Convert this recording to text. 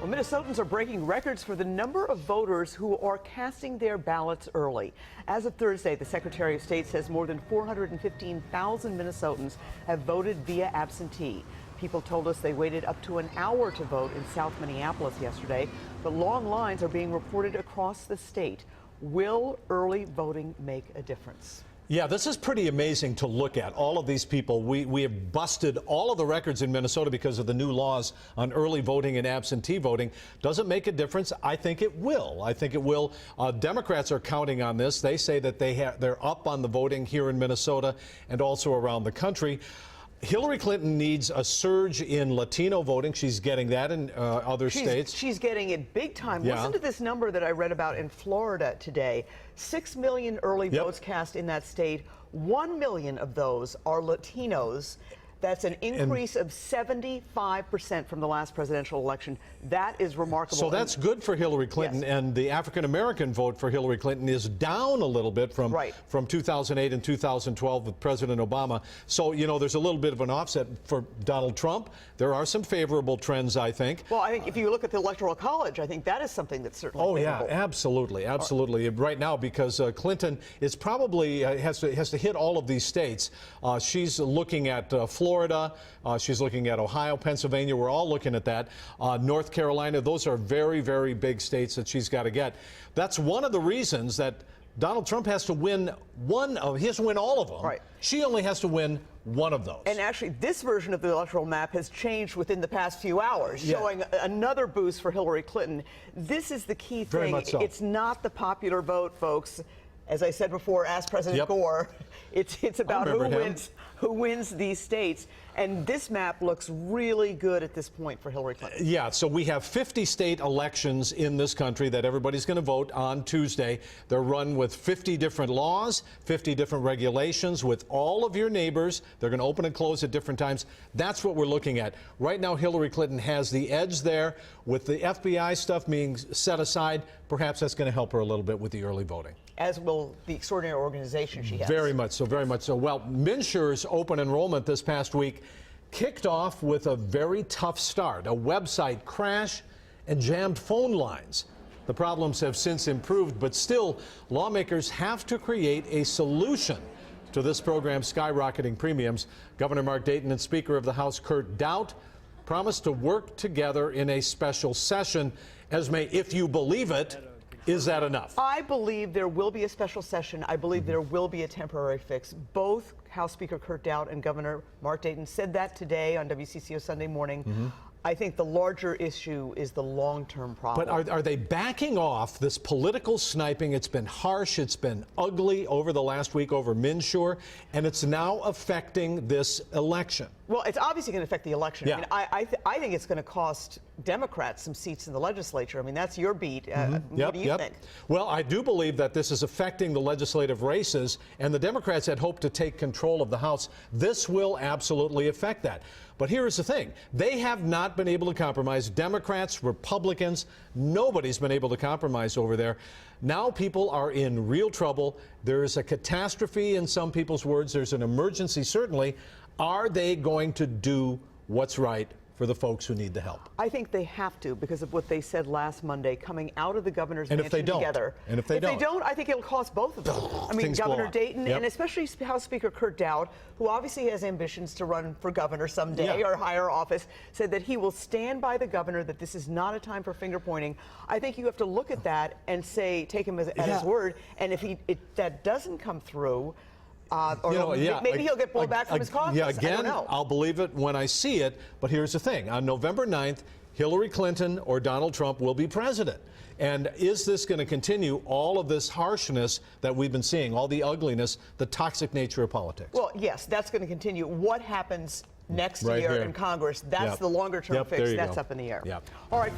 Well, Minnesotans are breaking records for the number of voters who are casting their ballots early. As of Thursday, the Secretary of State says more than 415,000 Minnesotans have voted via absentee. People told us they waited up to an hour to vote in South Minneapolis yesterday, but long lines are being reported across the state. Will early voting make a difference? Yeah, this is pretty amazing to look at. All of these people, we have busted all of the records in Minnesota because of the new laws on early voting and absentee voting. Does it make a difference? I think it will. I think it will. Democrats are counting on this. They say that they're up on the voting here in Minnesota and also around the country. Hillary Clinton needs a surge in Latino voting. She's getting that in other states. She's getting it big time. Yeah. Listen to this number that I read about in Florida today. 6 million early votes cast in that state. 1 million of those are Latinos. That's an increase of 75% from the last presidential election. That is remarkable. So that's good for Hillary Clinton, yes. And the African-American vote for Hillary Clinton is down a little bit from 2008 and 2012 with President Obama. So, you know, there's a little bit of an offset for Donald Trump. There are some favorable trends, I think. Well, I think if you look at the Electoral College, I think that is something that's certainly favorable. Yeah, absolutely, absolutely. Right now, because Clinton is probably has to hit all of these states. She's looking at Florida, she's looking at Ohio, Pennsylvania. We're all looking at that. North Carolina, those are very, very big states that she's got to get. That's one of the reasons that Donald Trump has to win he has to win all of them. Right. She only has to win one of those. And actually, this version of the electoral map has changed within the past few hours, showing another boost for Hillary Clinton. This is the key thing. Very much so. It's not the popular vote, folks. As I said before, ask President Gore. It's about who wins these states. And this map looks really good at this point for Hillary Clinton. Yeah, so we have 50 state elections in this country that everybody's going to vote on Tuesday. They're run with 50 different laws, 50 different regulations with all of your neighbors. They're going to open and close at different times. That's what we're looking at. Right now, Hillary Clinton has the edge there. With the FBI stuff being set aside, perhaps that's going to help her a little bit with the early voting. As will the extraordinary organization she has. Very much so, very much so. Well, MNsure's open enrollment this past week kicked off with a very tough start. A website crash and jammed phone lines. The problems have since improved, but still, lawmakers have to create a solution to this program's skyrocketing premiums. Governor Mark Dayton and Speaker of the House Kurt Daudt promised to work together in a special session. Esme, if you believe it, is that enough? I believe there will be a special session. I believe there will be a temporary fix. Both House Speaker Kurt Daudt and Governor Mark Dayton said that today on WCCO Sunday morning. I think the larger issue is the long-term problem. But are they backing off this political sniping? It's been harsh, it's been ugly over the last week over MNsure, and it's now affecting this election. Well, it's obviously going to affect the election. Yeah. I mean, I think it's going to cost Democrats some seats in the legislature. I mean, that's your beat. What do you think? Well, I do believe that this is affecting the legislative races, and the Democrats had hoped to take control of the House. This will absolutely affect that. But here's the thing. They have not been able to compromise. Democrats, Republicans, nobody's been able to compromise over there. Now people are in real trouble. There is a catastrophe in some people's words. There's an emergency, certainly. Are they going to do what's right for the folks who need the help? I think they have to because of what they said last Monday, coming out of the governor's mansion together. And if they don't, I think it'll cost both of them. I mean, Governor Dayton and especially House Speaker Kurt Daudt, who obviously has ambitions to run for governor someday or higher office, said that he will stand by the governor, that this is not a time for finger pointing. I think you have to look at that and say, take him at his word. And if that doesn't come through, maybe he'll get pulled back from his caucus. Yeah, again, I don't know. I'll believe it when I see it. But here's the thing. On November 9th, Hillary Clinton or Donald Trump will be president. And is this going to continue all of this harshness that we've been seeing, all the ugliness, the toxic nature of politics? Well, yes, that's going to continue. What happens next year in Congress, that's the longer-term fix. That's up in the air. All right.